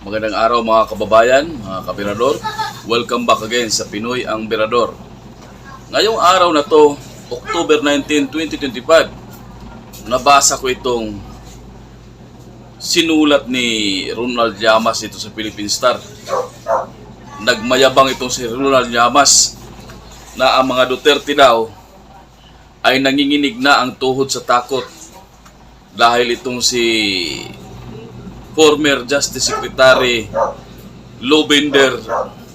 Magandang araw mga kababayan, mga kabirador. Welcome back again sa Pinoy ang Birador. Ngayong araw na to, October 19, 2025, nabasa ko itong sinulat ni Ronald Llamas dito sa Philippine Star. Nagmayabang itong si Ronald Llamas na ang mga Duterte daw ay nanginginig na ang tuhod sa takot dahil itong si former Justice Secretary Lobender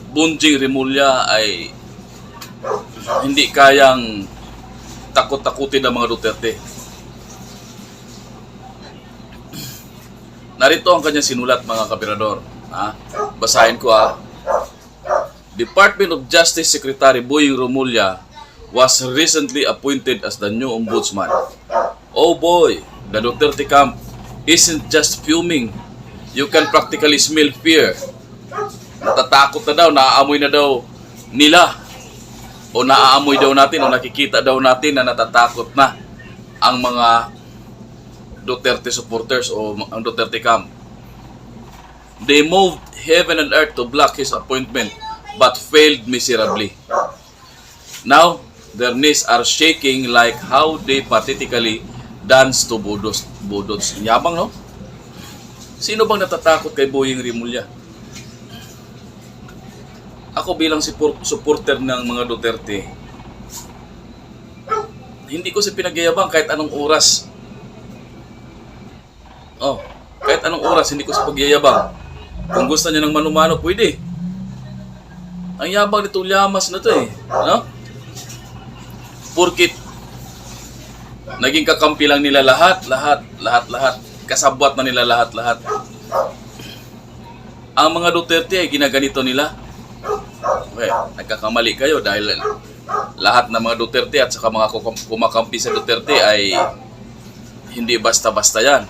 Bunjing Rimulya ay hindi kayang takot-takutin ng mga Duterte. Narito ang kanyang sinulat, mga kabirador. Basahin ko Department of Justice Secretary Boying Rimulya was recently appointed as the new ombudsman. Oh boy, the Duterte camp isn't just fuming. You can practically smell fear. Natatakot na daw, naaamoy na daw nila, o naaamoy daw natin, o nakikita daw natin na natatakot na ang mga Duterte supporters o ang Duterte camp. They moved heaven and earth to block his appointment but failed miserably. Now, their knees are shaking like how they pathetically dance to budots. Yabang, no? Sino bang natatakot kay Boying Rimulya? Ako bilang supporter ng mga Duterte, hindi ko si pinagyayabang kahit anong oras. Kahit anong oras, hindi ko si pagyayabang. Kung gusto niya ng manumano, pwede. Ang yabang nito Llamas na to no? Porkit naging kakampi lang nila lahat. Kasabwat na nila lahat. Ang mga Duterte ay ginaganito nila. Okay, nagkakamali kayo dahil lahat ng mga Duterte at saka mga kumakampi sa Duterte ay hindi basta-basta yan.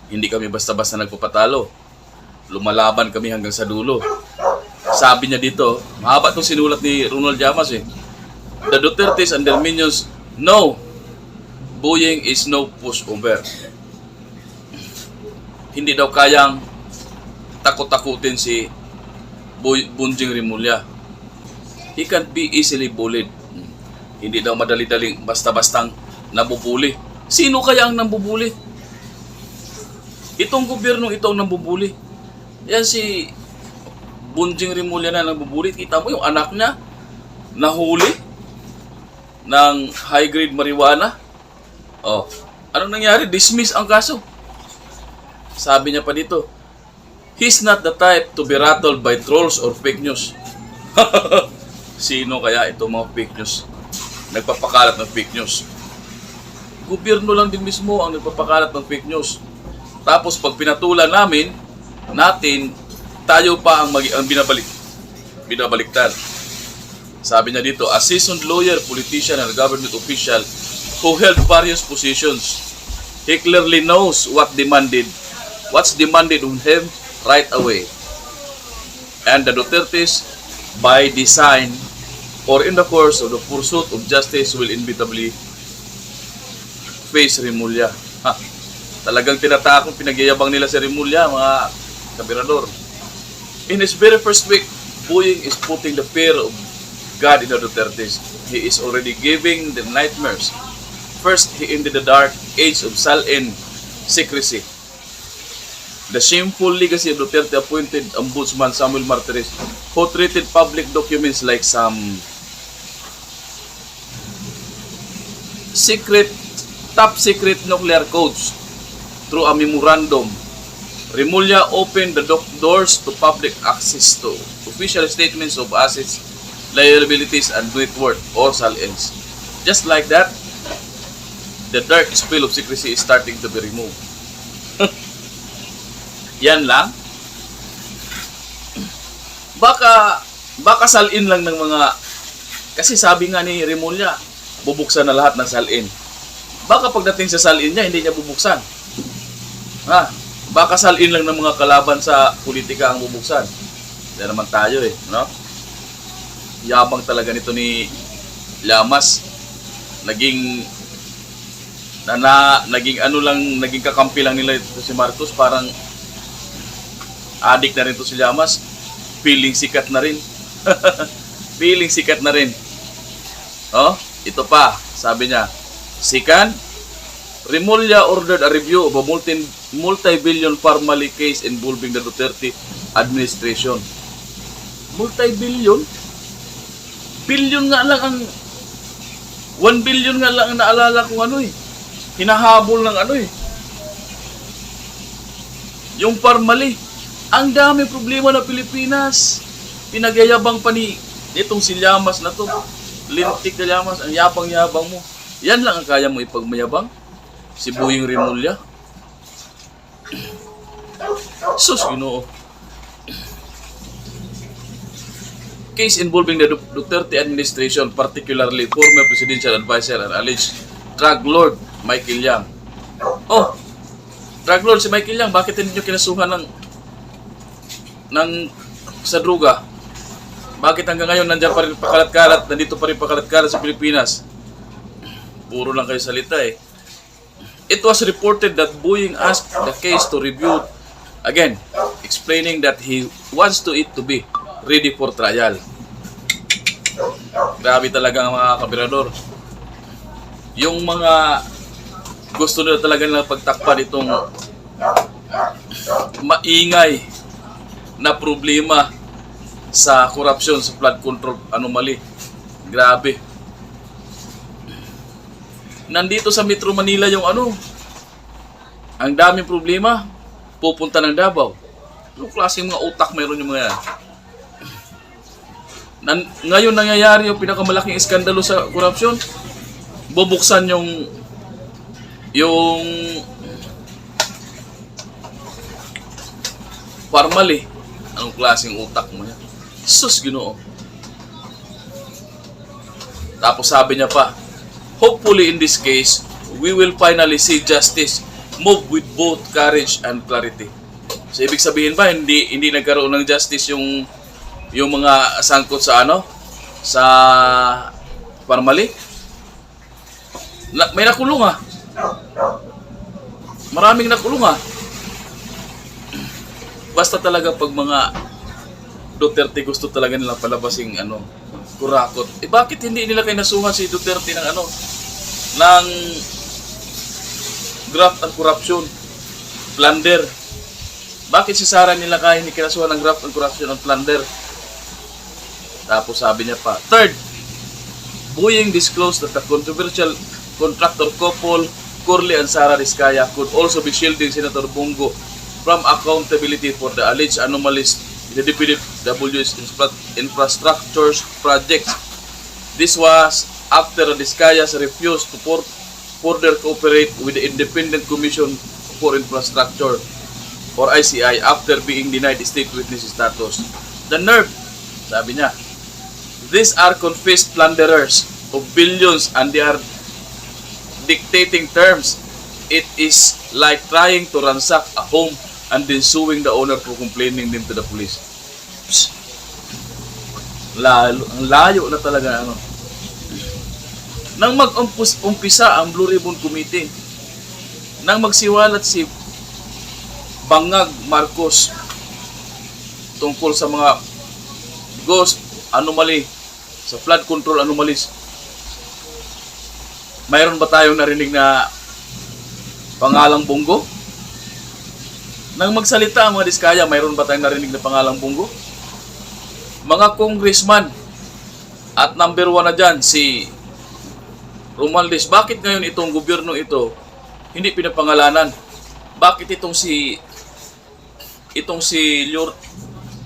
Hindi kami basta-basta nagpapatalo. Lumalaban kami hanggang sa dulo. Sabi niya dito, mahaba itong sinulat ni Ronald Llamas The Dutertes and their minions know Boying is no pushover. Hindi daw kayang takot-takutin si Bunjing Rimulya. He can't be easily bullied. Hindi daw madali-daling basta-bastang nabubuli. Sino kaya ang nambubuli? Itong gobyerno ito ang nambubuli. Yan si Bunjing Rimulya na nambubuli. Kita mo yung anak niya nahuli ng high-grade marijuana. Anong nangyari? Dismiss ang kaso. Sabi niya pa dito, he's not the type to be rattled by trolls or fake news. Sino kaya itong mga fake news? Nagpapakalat ng fake news. Gobyerno lang din mismo ang nagpapakalat ng fake news. Tapos pag pinatulan natin, tayo pa ang binabaliktad. Sabi niya dito, a seasoned lawyer, politician, and government official who held various positions. He clearly knows what's demanded on him right away. And the Dutertes, by design or in the course of the pursuit of justice, will inevitably face Rimulya. Talagang tinatakong pinagyayabang nila si Rimulya, mga kabirador. In his very first week, Boying is putting the fear of God in the Dutertes. He is already giving them nightmares. First, he ended the dark age of sullen secrecy. The shameful legacy of Duterte appointed Ombudsman Samuel Martires, who treated public documents like some top secret nuclear codes through a memorandum. Rimulya opened the doors to public access to official statements of assets, liabilities, and net worth, or SALNs. Just like that, the dark spell of secrecy is starting to be removed. Yan lang. Baka salin lang ng mga, kasi sabi nga ni Rimulya, bubuksan na lahat ng salin. Baka pagdating sa salin niya, hindi niya bubuksan. Baka salin lang ng mga kalaban sa politika ang bubuksan. Hindi naman tayo no? Yabang talaga nito ni Llamas. Naging naging kakampi lang nila ito si Marcos, parang Adik na rin to si Llamas. Feeling sikat na rin. Feeling sikat na rin. Oh, ito pa, sabi niya. Second, Remulla ordered a review of a multi-billion Parmali case involving the Duterte administration. Multi-billion? Billion nga lang ang 1 billion nga lang ang naalala kong ano eh. Hinahabol ng ano eh. Yung Parmali. Ang dami problema ng Pilipinas. Pinagyayabang pa ni itong si Llamas na to. Lintik na Llamas. Ang yabang-yabang mo. Yan lang ang kaya mo ipagmayabang. Si Boying Remulla. Sus, Ginoo. Case involving the Duterte administration, particularly former presidential advisor and alleged drug lord Michael Yang. Oh, drug lord si Michael Yang, bakit hindi nyo kinasuhan ng sa droga? Bakit hanggang ngayon nandiyan pa rin pakalat-kalat, nandito pa rin pakalat-kalat sa Pilipinas? Puro lang kayo salita eh. It was reported that Boying asked the case to review again, explaining that he wants it to be ready for trial. Grabe talaga ang mga kabirador. Yung mga gusto nila talaga na pagtakpan itong maingay na problema sa korupsyon, sa flood control anomaly. Grabe. Nandito sa Metro Manila yung ano, ang daming problema, pupunta ng Davao. Anong klaseng mga utak mayroon yung mga yan? Ngayon nangyayari yung pinakamalaking iskandalo sa korupsyon. Bubuksan yung Parmali. Anong klaseng utak mo yan? Sus, Ginoo. Tapos sabi niya pa, hopefully in this case, we will finally see justice move with both courage and clarity. So ibig sabihin ba hindi nagkaroon ng justice yung mga sangkot sa ano? Sa Parmali? May nakulong ah. Maraming nakulong ah. Basta talaga pag mga Duterte gusto talaga nilang palabasing ano, kurakot. Eh bakit hindi nila kinasuhan si Duterte ng ano? Ng graft and corruption, plunder. Bakit si Sara nila kaya hindi kinasuhan ng graft and corruption and plunder? Tapos sabi niya pa, third, Boying disclosed that the controversial contractor couple, Corley and Sara Rizkaya, could also be shielding Senator Bongo from accountability for the alleged anomalies in the DPW's infrastructure project. This was after Rizkaya's refused to further cooperate with the Independent Commission for Infrastructure, or ICI, after being denied state witness status. The nerve, sabi niya, these are confessed plunderers of billions and they are dictating terms. It is like trying to ransack a home and then suing the owner for complaining them to the police. Layo na talaga ano. Nang mag-umpisa ang Blue Ribbon Committee, nang magsiwalat si Bangag Marcos tungkol sa mga ghost anomaly, sa flood control anomalies, mayroon ba tayong narinig na pangalang Bongo? Nang magsalita ang mga Diskaya, mayroon ba tayong narinig na pangalang Bongo? Mga congressman, at number 1 na dyan, si Romualdez, bakit ngayon itong gobyerno ito hindi pinapangalanan? Bakit itong si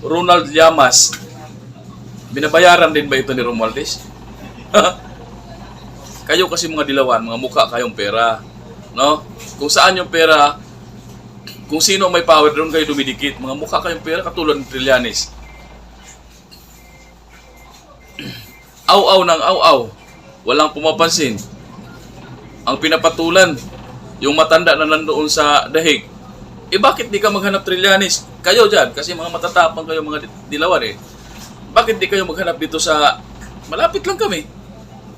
Ronald Llamas, binabayaran din ba ito ni Romualdez? Kayo kasi mga dilawan, mga mukha kayong pera, no? Kung saan yung pera, kung sino may power doon kayo dumidikit. Mga mukha kayong pera katulad ng Trillanes. Aw-aw ng aw-aw, walang pumapansin. Ang pinapatulan, yung matanda na nandoon sa dahig. Eh bakit di ka maghanap Trillanes? Kayo dyan, kasi mga matatapang kayo mga dilawan eh. Bakit di kayo maghanap dito sa, malapit lang kami.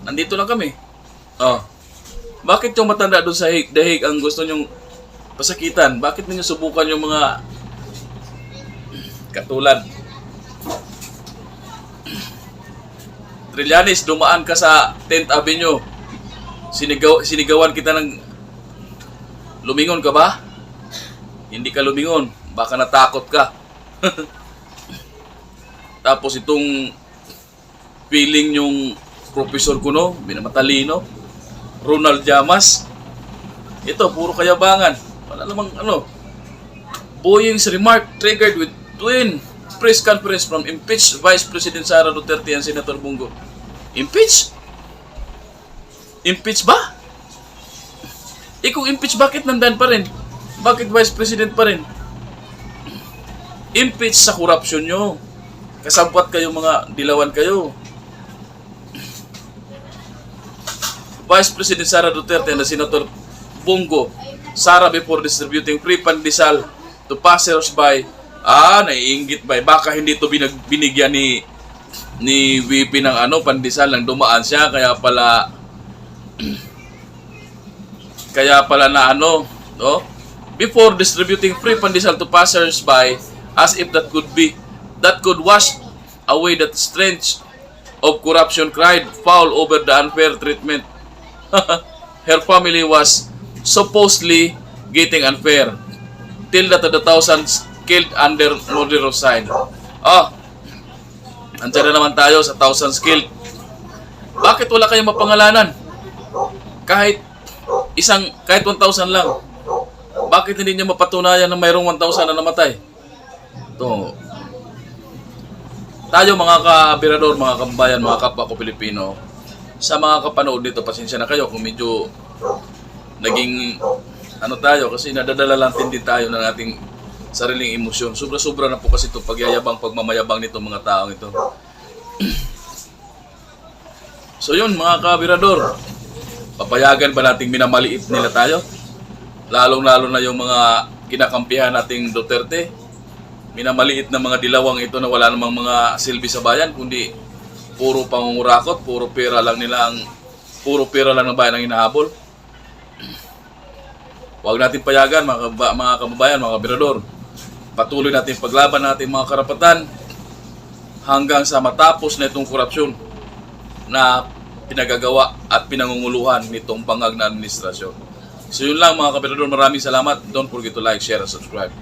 Nandito lang kami. Oh. Bakit yung matanda doon sa dahig ang gusto nyong pasakitan? Bakit ninyo subukan yung mga Katulad, Trillanes, dumaan ka sa 10th Avenue. Sinigawan kita ng lumingon ka ba? Hindi ka lumingon. Baka natakot ka. Tapos itong feeling yung professor ko, no? Binamatalino. Ronald Llamas. Ito, puro kayabangan. Wala namang ano. Boying's remark triggered with twin press conference from impeached Vice President Sara Duterte and Senator Bongo. Impeach? Impeach ba? Kung impeach, bakit nandan pa rin? Bakit Vice President pa rin? Impeach sa korupsyon nyo. Kasampat kayo, mga dilawan kayo. Vice President Sara Duterte and Senator Bongo, Sara before distributing free pandesal to passers-by. Naiinggit ba? Baka hindi ito binigyan ni VP ng pandesal nang dumaan siya, kaya pala na no? Before distributing free pandesal to passers-by, as if that could wash away that stench of corruption, cried foul over the unfair treatment her family was supposedly getting unfair till that the thousands killed under murder of sign. Andiyan na naman tayo sa thousands killed. Bakit wala kayong mapangalanan? Kahit 1,000 lang. Bakit hindi niya mapatunayan na mayroong 1,000 na namatay? Ito. Tayo mga kabirador, mga kabayan, mga kapwa ko Pilipino, sa mga kapanood nito, pasensya na kayo kung medyo naging tayo, kasi nadadala lang din tayo ng ating sariling emosyon. Sobra-sobra na po kasi ito pagmamayabang nito mga taong ito. So yun mga kabirador, papayagan ba nating minamaliit nila tayo? Lalong-lalo na yung mga kinakampihan nating Duterte. Minamaliit na mga dilawang ito na wala namang mga silbi sa bayan, kundi puro pangungurakot, puro pera lang ng bayan ang hinahabol. Huwag natin payagan mga kababayan, mga kabirador. Patuloy natin paglaban natin mga karapatan hanggang sa matapos na itong korupsyon na pinagagawa at pinangunguluhan nitong bangag na administrasyon. So yun lang mga kabirador, maraming salamat. Don't forget to like, share, and subscribe.